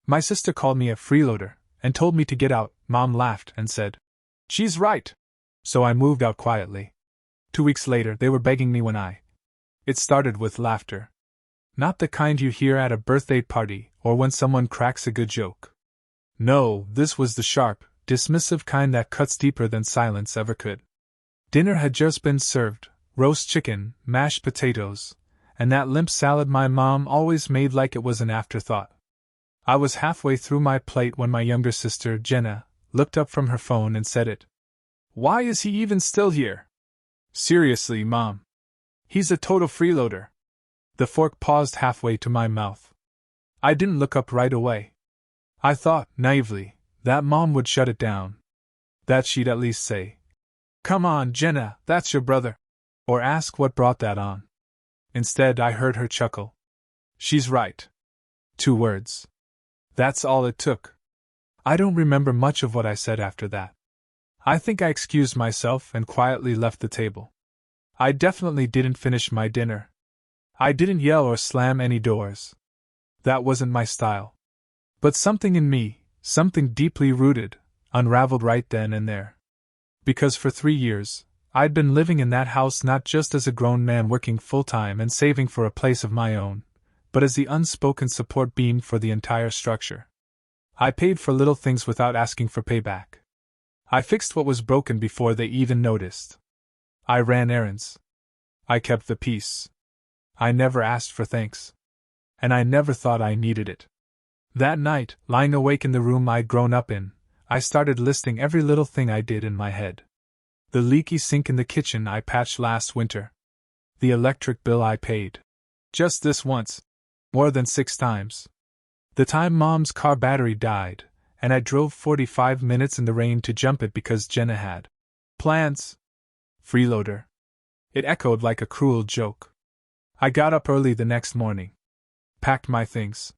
My sister called me a freeloader and told me to get out. Mom laughed and said, "She's right." So I moved out quietly. 2 weeks later, they were begging me when It started with laughter. Not the kind you hear at a birthday party or when someone cracks a good joke. No, this was the sharp, dismissive kind that cuts deeper than silence ever could. Dinner had just been served: roast chicken, mashed potatoes, and that limp salad my mom always made like it was an afterthought. I was halfway through my plate when my younger sister, Jenna, looked up from her phone and said it. "Why is he even still here?" "Seriously, Mom. He's a total freeloader." The fork paused halfway to my mouth. I didn't look up right away. I thought, naively, that Mom would shut it down. That she'd at least say, "Come on, Jenna, that's your brother," or ask what brought that on. Instead, I heard her chuckle. "She's right." 2 words. That's all it took. I don't remember much of what I said after that. I think I excused myself and quietly left the table. I definitely didn't finish my dinner. I didn't yell or slam any doors. That wasn't my style. But something in me, something deeply rooted, unraveled right then and there. Because for 3 years, I'd been living in that house not just as a grown man working full-time and saving for a place of my own, but as the unspoken support beam for the entire structure. I paid for little things without asking for payback. I fixed what was broken before they even noticed. I ran errands. I kept the peace. I never asked for thanks. And I never thought I needed it. That night, lying awake in the room I'd grown up in, I started listing every little thing I did in my head. The leaky sink in the kitchen I patched last winter. The electric bill I paid. Just this once. More than 6 times. The time Mom's car battery died, and I drove 45 minutes in the rain to jump it because Jenna had plans. Freeloader. It echoed like a cruel joke. I got up early the next morning. Packed my things.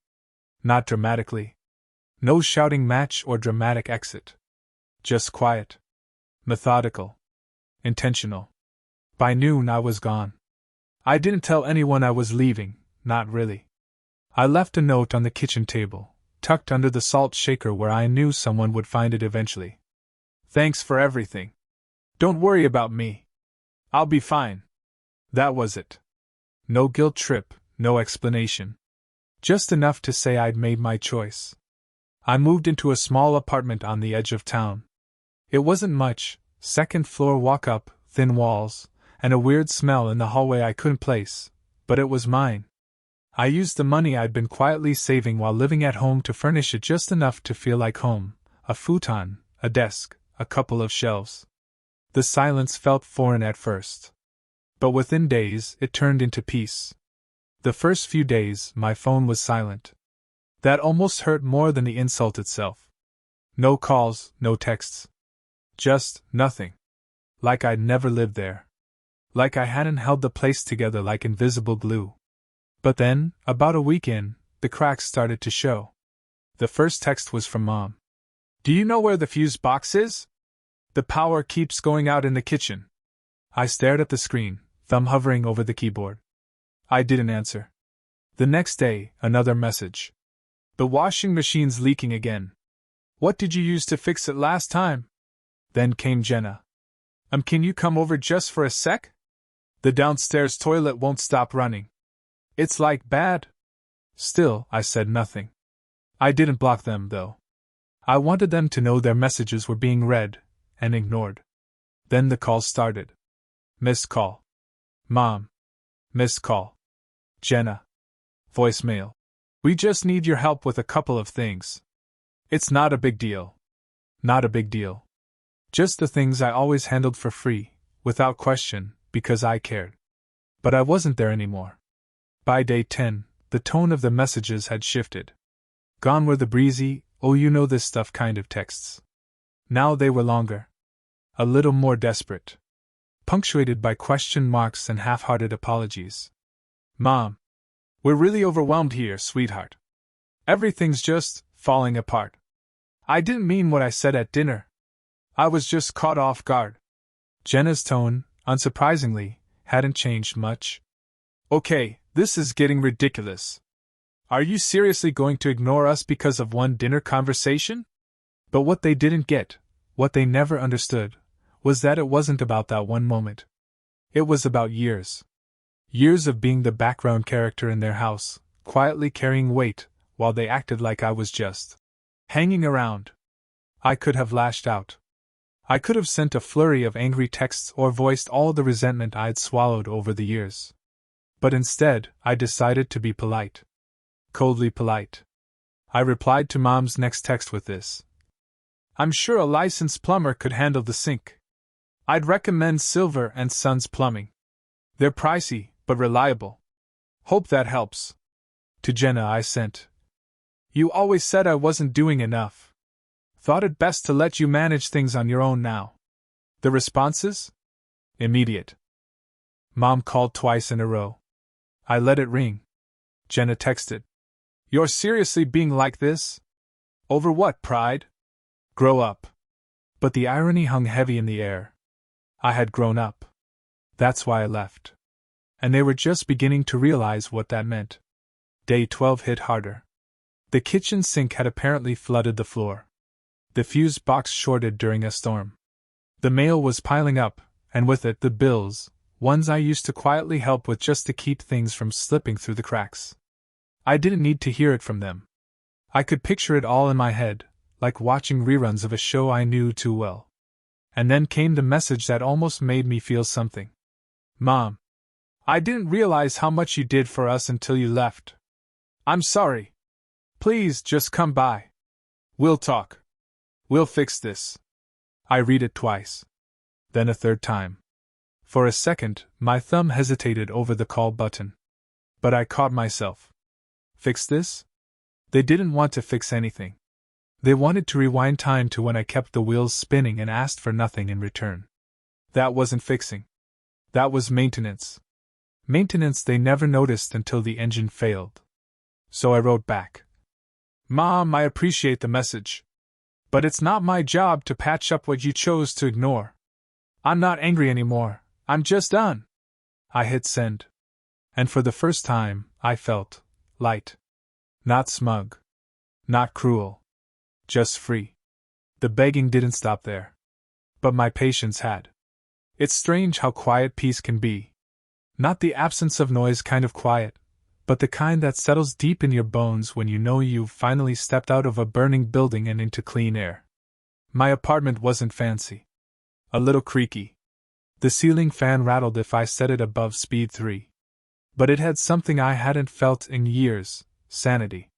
Not dramatically. No shouting match or dramatic exit. Just quiet. Methodical. Intentional. By noon I was gone. I didn't tell anyone I was leaving, not really. I left a note on the kitchen table, tucked under the salt shaker where I knew someone would find it eventually. "Thanks for everything. Don't worry about me. I'll be fine." That was it. No guilt trip, no explanation. Just enough to say I'd made my choice. I moved into a small apartment on the edge of town. It wasn't much: 2nd floor walk up, thin walls, and a weird smell in the hallway I couldn't place, but it was mine. I used the money I'd been quietly saving while living at home to furnish it just enough to feel like home: a futon, a desk, a couple of shelves. The silence felt foreign at first. But within days, it turned into peace. The first few days, my phone was silent. That almost hurt more than the insult itself. No calls, no texts. Just nothing. Like I'd never lived there. Like I hadn't held the place together like invisible glue. But then, about a week in, the cracks started to show. The first text was from Mom. "Do you know where the fuse box is? The power keeps going out in the kitchen." I stared at the screen, thumb hovering over the keyboard. I didn't answer. The next day, another message. "The washing machine's leaking again. What did you use to fix it last time?" Then came Jenna. Can you come over just for a sec? The downstairs toilet won't stop running. It's like bad." Still, I said nothing. I didn't block them, though. I wanted them to know their messages were being read and ignored. Then the calls started. Missed call. Mom. Missed call. Jenna. Voicemail. "We just need your help with a couple of things." It's not a big deal. Not a big deal. Just the things I always handled for free, without question, because I cared. But I wasn't there anymore. By day 10, the tone of the messages had shifted. Gone were the breezy, "oh you know this stuff" kind of texts. Now they were longer. A little more desperate. Punctuated by question marks and half-hearted apologies. "Mom. We're really overwhelmed here, sweetheart. Everything's just falling apart. I didn't mean what I said at dinner. I was just caught off guard." Jenna's tone, unsurprisingly, hadn't changed much. "Okay, this is getting ridiculous. Are you seriously going to ignore us because of one dinner conversation? But what they didn't get, what they never understood, was that it wasn't about that one moment. It was about years. Years of being the background character in their house, quietly carrying weight, while they acted like I was just hanging around. I could have lashed out. I could have sent a flurry of angry texts or voiced all the resentment I'd swallowed over the years. But instead, I decided to be polite. Coldly polite. I replied to Mom's next text with this: I'm sure a licensed plumber could handle the sink. I'd recommend Silver & Sons Plumbing. They're pricey, but reliable. Hope that helps. To Jenna I sent: You always said I wasn't doing enough. Thought it best to let you manage things on your own now. The responses? Immediate. Mom called twice in a row. I let it ring. Jenna texted: You're seriously being like this? Over what, pride? Grow up. But the irony hung heavy in the air. I had grown up. That's why I left. And they were just beginning to realize what that meant. Day 12 hit harder. The kitchen sink had apparently flooded the floor. The fuse box shorted during a storm. The mail was piling up, and with it the bills, ones I used to quietly help with just to keep things from slipping through the cracks. I didn't need to hear it from them. I could picture it all in my head, like watching reruns of a show I knew too well. And then came the message that almost made me feel something. Mom, I didn't realize how much you did for us until you left. I'm sorry. Please just come by. We'll talk. We'll fix this. I read it twice. Then a third time. For a second, my thumb hesitated over the call button. But I caught myself. Fix this? They didn't want to fix anything. They wanted to rewind time to when I kept the wheels spinning and asked for nothing in return. That wasn't fixing. That was maintenance. Maintenance they never noticed until the engine failed. So I wrote back: Mom, I appreciate the message. But it's not my job to patch up what you chose to ignore. I'm not angry anymore, I'm just done. I hit send. And for the first time, I felt light. Not smug. Not cruel. Just free. The begging didn't stop there. But my patience had. It's strange how quiet peace can be. Not the absence of noise kind of quiet, but the kind that settles deep in your bones when you know you've finally stepped out of a burning building and into clean air. My apartment wasn't fancy. A little creaky. The ceiling fan rattled if I set it above speed 3. But it had something I hadn't felt in years: sanity.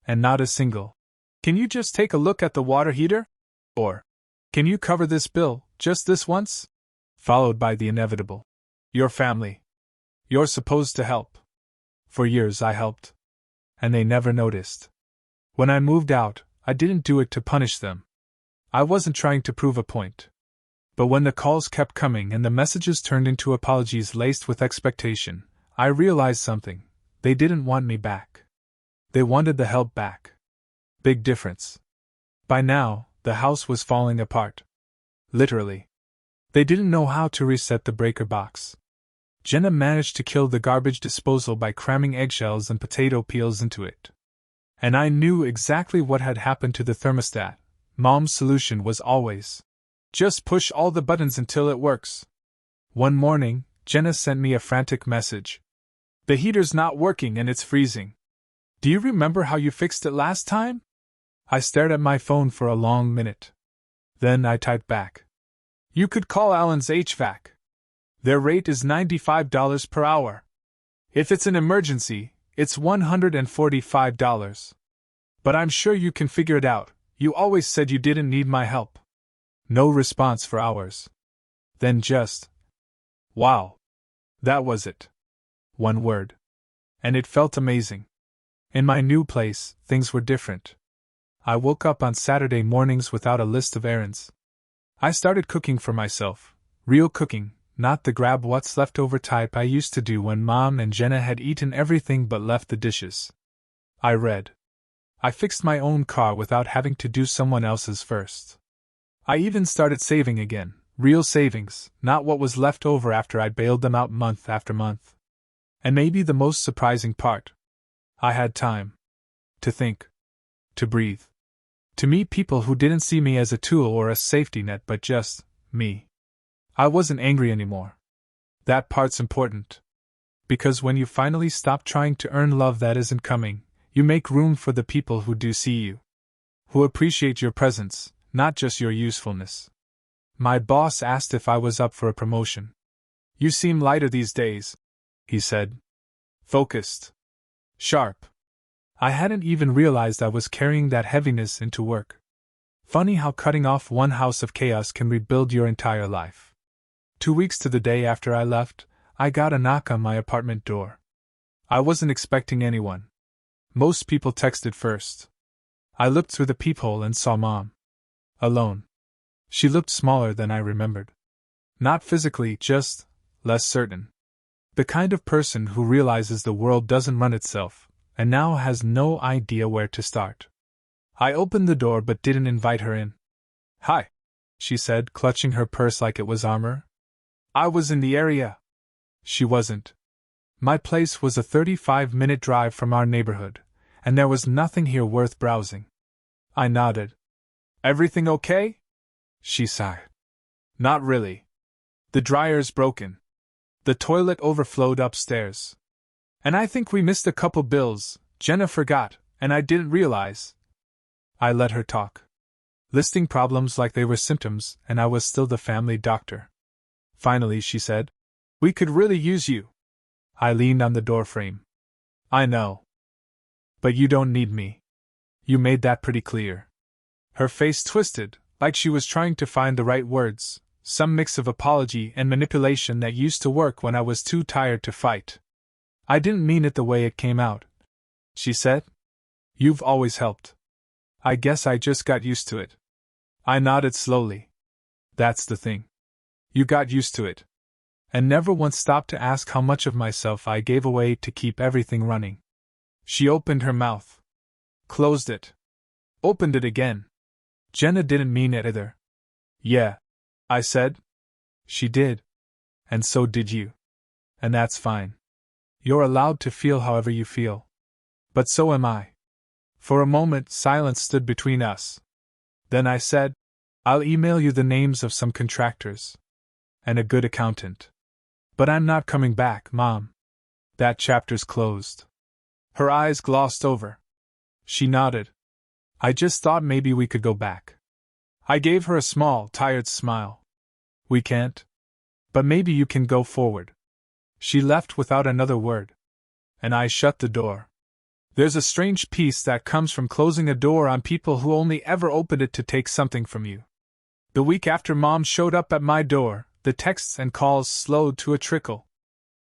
And not a single "Can you just take a look at the water heater?" or "Can you cover this bill, just this once?" followed by the inevitable: "Your family. You're supposed to help." For years I helped. And they never noticed. When I moved out, I didn't do it to punish them. I wasn't trying to prove a point. But when the calls kept coming and the messages turned into apologies laced with expectation, I realized something: they didn't want me back. They wanted the help back. Big difference. By now, the house was falling apart. Literally. They didn't know how to reset the breaker box. Jenna managed to kill the garbage disposal by cramming eggshells and potato peels into it. And I knew exactly what had happened to the thermostat. Mom's solution was always: just push all the buttons until it works. One morning, Jenna sent me a frantic message: "The heater's not working and it's freezing. Do you remember how you fixed it last time?" I stared at my phone for a long minute. Then I typed back: "You could call Allen's HVAC. Their rate is $95 per hour. If it's an emergency, it's $145. But I'm sure you can figure it out. You always said you didn't need my help." No response for hours. Then just: "Wow." That was it. One word. And it felt amazing. In my new place, things were different. I woke up on Saturday mornings without a list of errands. I started cooking for myself. Real cooking, not the grab what's left over type I used to do when Mom and Jenna had eaten everything but left the dishes. I read. I fixed my own car without having to do someone else's first. I even started saving again, real savings, not what was left over after I'd bailed them out month after month. And maybe the most surprising part: I had time. To think. To breathe. To meet people who didn't see me as a tool or a safety net but just me. I wasn't angry anymore. That part's important. Because when you finally stop trying to earn love that isn't coming, you make room for the people who do see you. Who appreciate your presence, not just your usefulness. My boss asked if I was up for a promotion. You seem lighter these days, he said. Focused. Sharp. I hadn't even realized I was carrying that heaviness into work. Funny how cutting off one house of chaos can rebuild your entire life. 2 weeks to the day after I left, I got a knock on my apartment door. I wasn't expecting anyone. Most people texted first. I looked through the peephole and saw Mom. Alone. She looked smaller than I remembered. Not physically, just less certain. The kind of person who realizes the world doesn't run itself, and now has no idea where to start. I opened the door but didn't invite her in. Hi, she said, clutching her purse like it was armor. I was in the area. She wasn't. My place was a 35-minute drive from our neighborhood, and there was nothing here worth browsing. I nodded. Everything okay? She sighed. Not really. The dryer's broken. The toilet overflowed upstairs. And I think we missed a couple bills. Jenna forgot, and I didn't realize. I let her talk, listing problems like they were symptoms, and I was still the family doctor. Finally, she said, "We could really use you." I leaned on the doorframe. I know. But you don't need me. You made that pretty clear. Her face twisted, like she was trying to find the right words, some mix of apology and manipulation that used to work when I was too tired to fight. I didn't mean it the way it came out. She said, "You've always helped. I guess I just got used to it." I nodded slowly. That's the thing. You got used to it. And never once stopped to ask how much of myself I gave away to keep everything running. She opened her mouth. Closed it. Opened it again. Jenna didn't mean it either. Yeah, I said. She did. And so did you. And that's fine. You're allowed to feel however you feel. But so am I. For a moment, silence stood between us. Then I said, I'll email you the names of some contractors. And a good accountant. But I'm not coming back, Mom. That chapter's closed. Her eyes glossed over. She nodded. I just thought maybe we could go back. I gave her a small, tired smile. We can't. But maybe you can go forward. She left without another word. And I shut the door. There's a strange peace that comes from closing a door on people who only ever opened it to take something from you. The week after Mom showed up at my door, the texts and calls slowed to a trickle.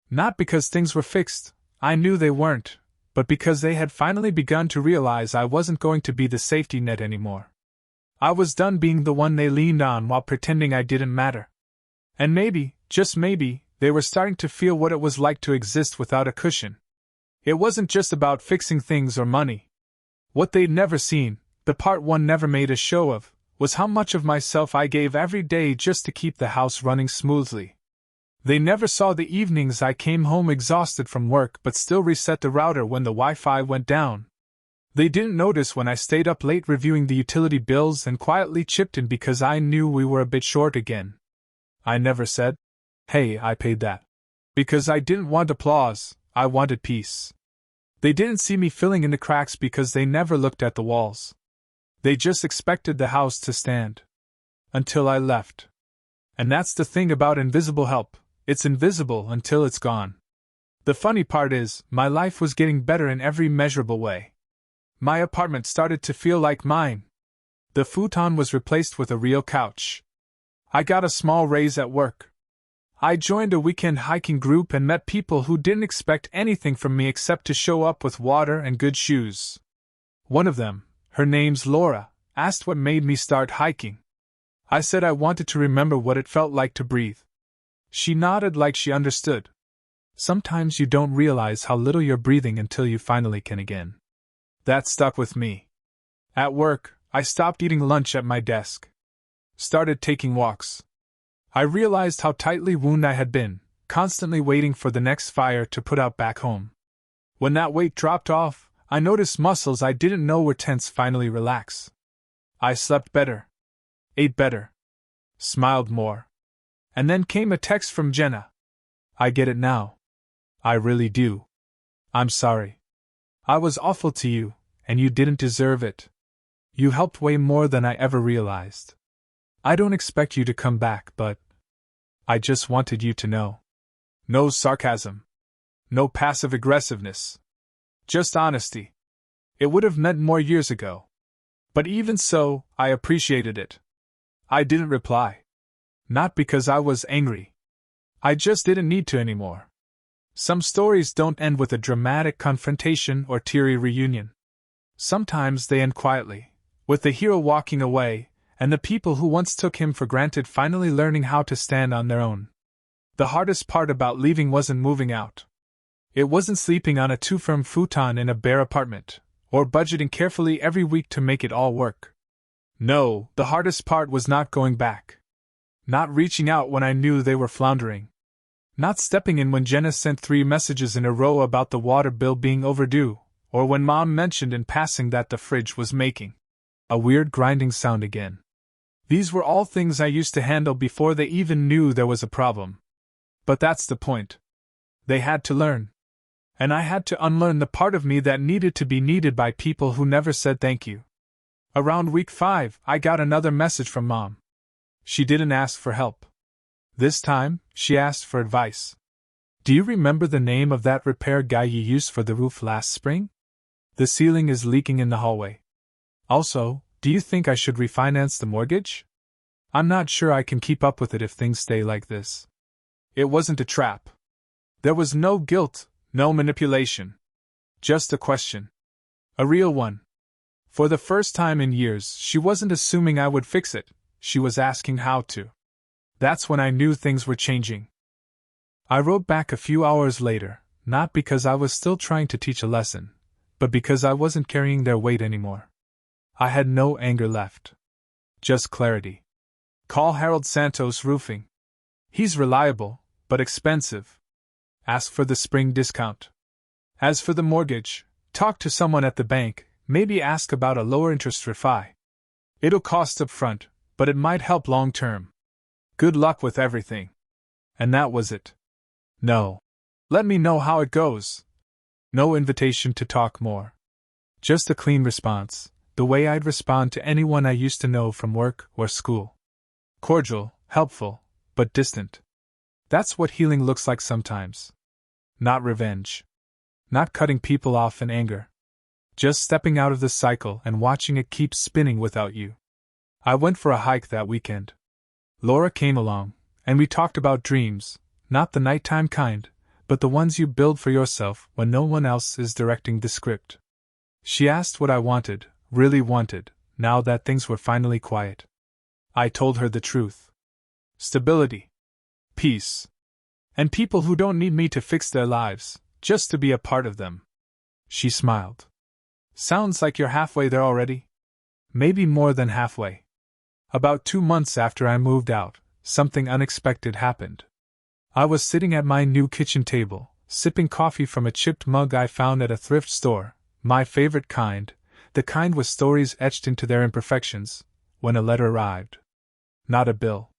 Not because things were fixed, I knew they weren't, but because they had finally begun to realize I wasn't going to be the safety net anymore. I was done being the one they leaned on while pretending I didn't matter. And maybe, just maybe, they were starting to feel what it was like to exist without a cushion. It wasn't just about fixing things or money. What they'd never seen, the part one never made a show of, was how much of myself I gave every day just to keep the house running smoothly. They never saw the evenings I came home exhausted from work but still reset the router when the Wi-Fi went down. They didn't notice when I stayed up late reviewing the utility bills and quietly chipped in because I knew we were a bit short again. I never said, "Hey, I paid that." Because I didn't want applause, I wanted peace. They didn't see me filling in the cracks because they never looked at the walls. They just expected the house to stand. Until I left. And that's the thing about invisible help, it's invisible until it's gone. The funny part is, my life was getting better in every measurable way. My apartment started to feel like mine. The futon was replaced with a real couch. I got a small raise at work. I joined a weekend hiking group and met people who didn't expect anything from me except to show up with water and good shoes. One of them, her name's Laura, asked what made me start hiking. I said I wanted to remember what it felt like to breathe. She nodded like she understood. Sometimes you don't realize how little you're breathing until you finally can again. That stuck with me. At work, I stopped eating lunch at my desk. Started taking walks. I realized how tightly wound I had been, constantly waiting for the next fire to put out back home. When that weight dropped off, I noticed muscles I didn't know were tense finally relax. I slept better, ate better, smiled more. And then came a text from Jenna. I get it now. I really do. I'm sorry. I was awful to you, and you didn't deserve it. You helped way more than I ever realized. I don't expect you to come back, but I just wanted you to know. No sarcasm. No passive aggressiveness. Just honesty. It would have meant more years ago. But even so, I appreciated it. I didn't reply. Not because I was angry. I just didn't need to anymore. Some stories don't end with a dramatic confrontation or teary reunion. Sometimes they end quietly, with the hero walking away, and the people who once took him for granted finally learning how to stand on their own. The hardest part about leaving wasn't moving out. It wasn't sleeping on a two-firm futon in a bare apartment, or budgeting carefully every week to make it all work. No, the hardest part was not going back. Not reaching out when I knew they were floundering. Not stepping in when Jenna sent 3 messages in a row about the water bill being overdue, or when Mom mentioned in passing that the fridge was making a weird grinding sound again. These were all things I used to handle before they even knew there was a problem. But that's the point. They had to learn. And I had to unlearn the part of me that needed to be needed by people who never said thank you. Around week 5, I got another message from Mom. She didn't ask for help. This time, she asked for advice. Do you remember the name of that repair guy you used for the roof last spring? The ceiling is leaking in the hallway. Also, do you think I should refinance the mortgage? I'm not sure I can keep up with it if things stay like this. It wasn't a trap. There was no guilt, no manipulation. Just a question. A real one. For the first time in years, she wasn't assuming I would fix it. She was asking how to. That's when I knew things were changing. I wrote back a few hours later, not because I was still trying to teach a lesson, but because I wasn't carrying their weight anymore. I had no anger left. Just clarity. Call Harold Santos Roofing. He's reliable, but expensive. Ask for the spring discount. As for the mortgage, talk to someone at the bank, maybe ask about a lower interest refi. It'll cost up front, but it might help long term. Good luck with everything. And that was it. No. Let me know how it goes. No invitation to talk more. Just a clean response, the way I'd respond to anyone I used to know from work or school. Cordial, helpful, but distant. That's what healing looks like sometimes. Not revenge. Not cutting people off in anger. Just stepping out of the cycle and watching it keep spinning without you. I went for a hike that weekend. Laura came along, and we talked about dreams, not the nighttime kind, but the ones you build for yourself when no one else is directing the script. She asked what I wanted, really wanted, now that things were finally quiet. I told her the truth. Stability. Peace. And people who don't need me to fix their lives, just to be a part of them. She smiled. Sounds like you're halfway there already? Maybe more than halfway. About 2 months after I moved out, something unexpected happened. I was sitting at my new kitchen table, sipping coffee from a chipped mug I found at a thrift store, my favorite kind, the kind with stories etched into their imperfections, when a letter arrived. Not a bill.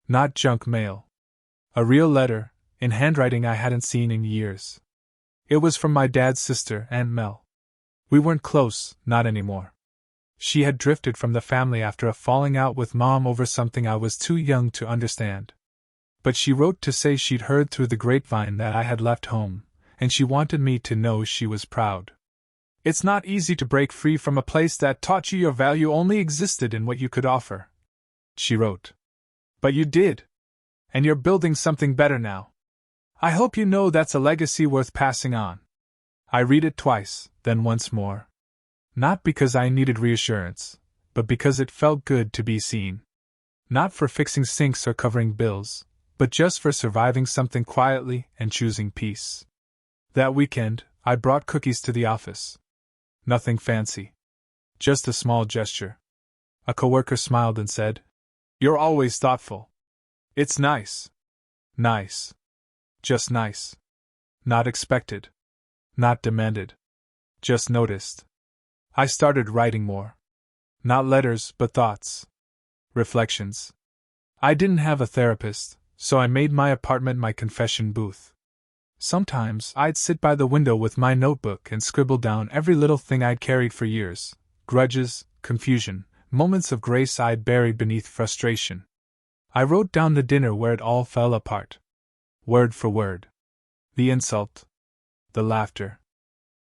Not junk mail. A real letter, in handwriting I hadn't seen in years. It was from my dad's sister, Aunt Mel. We weren't close, not anymore. She had drifted from the family after a falling out with Mom over something I was too young to understand. But she wrote to say she'd heard through the grapevine that I had left home, and she wanted me to know she was proud. It's not easy to break free from a place that taught you your value only existed in what you could offer. She wrote. But you did. And you're building something better now. I hope you know that's a legacy worth passing on. I read it twice, then once more. Not because I needed reassurance, but because it felt good to be seen. Not for fixing sinks or covering bills, but just for surviving something quietly and choosing peace. That weekend, I brought cookies to the office. Nothing fancy. Just a small gesture. A coworker smiled and said, "You're always thoughtful." It's nice. Nice. Just nice. Not expected. Not demanded. Just noticed. I started writing more. Not letters, but thoughts. Reflections. I didn't have a therapist, so I made my apartment my confession booth. Sometimes I'd sit by the window with my notebook and scribble down every little thing I'd carried for years: grudges, confusion, moments of grace I'd buried beneath frustration. I wrote down the dinner where it all fell apart. Word for word. The insult. The laughter.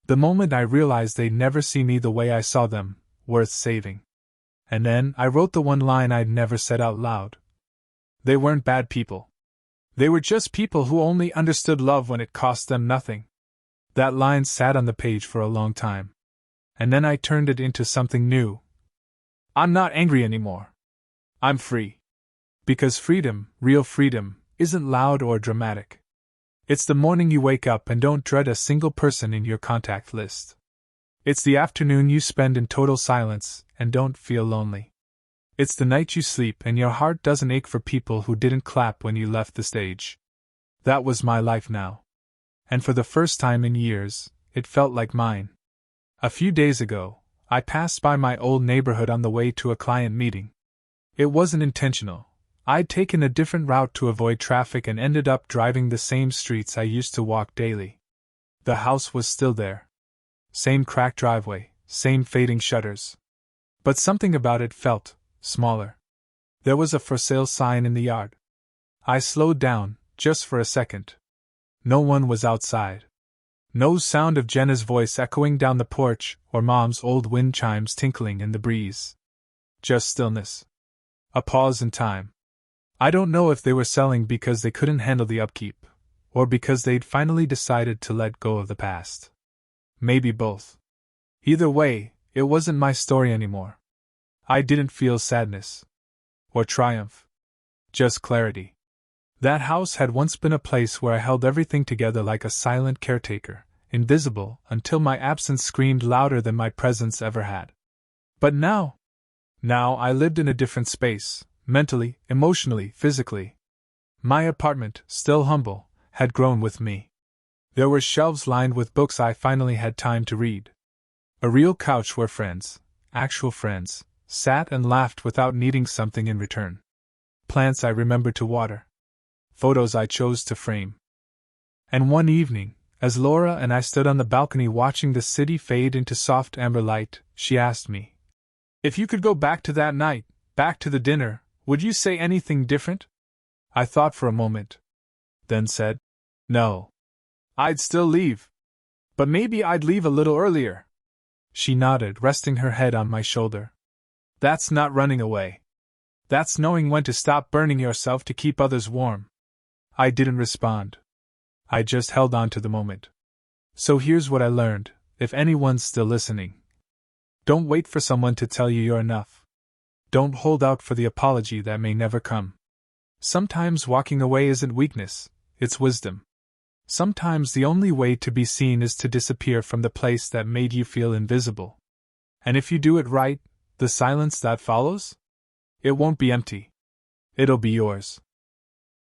The moment I realized they'd never see me the way I saw them, worth saving. And then I wrote the one line I'd never said out loud. They weren't bad people. They were just people who only understood love when it cost them nothing. That line sat on the page for a long time. And then I turned it into something new. I'm not angry anymore. I'm free. Because freedom, real freedom, isn't loud or dramatic. It's the morning you wake up and don't dread a single person in your contact list. It's the afternoon you spend in total silence and don't feel lonely. It's the night you sleep and your heart doesn't ache for people who didn't clap when you left the stage. That was my life now. And for the first time in years, it felt like mine. A few days ago, I passed by my old neighborhood on the way to a client meeting. It wasn't intentional. I'd taken a different route to avoid traffic and ended up driving the same streets I used to walk daily. The house was still there. Same cracked driveway, same fading shutters. But something about it felt smaller. There was a for sale sign in the yard. I slowed down, just for a second. No one was outside. No sound of Jenna's voice echoing down the porch or Mom's old wind chimes tinkling in the breeze. Just stillness. A pause in time. I don't know if they were selling because they couldn't handle the upkeep, or because they'd finally decided to let go of the past. Maybe both. Either way, it wasn't my story anymore. I didn't feel sadness. Or triumph. Just clarity. That house had once been a place where I held everything together like a silent caretaker, invisible until my absence screamed louder than my presence ever had. But now I lived in a different space, mentally, emotionally, physically. My apartment, still humble, had grown with me. There were shelves lined with books I finally had time to read. A real couch where friends, actual friends, sat and laughed without needing something in return. Plants I remembered to water. Photos I chose to frame. And one evening, as Laura and I stood on the balcony watching the city fade into soft amber light, she asked me, "If you could go back to that night, back to the dinner, would you say anything different?" I thought for a moment. Then said, "No. I'd still leave. But maybe I'd leave a little earlier." She nodded, resting her head on my shoulder. "That's not running away. That's knowing when to stop burning yourself to keep others warm." I didn't respond. I just held on to the moment. So here's what I learned, if anyone's still listening. Don't wait for someone to tell you you're enough. Don't hold out for the apology that may never come. Sometimes walking away isn't weakness, it's wisdom. Sometimes the only way to be seen is to disappear from the place that made you feel invisible. And if you do it right, the silence that follows? It won't be empty. It'll be yours.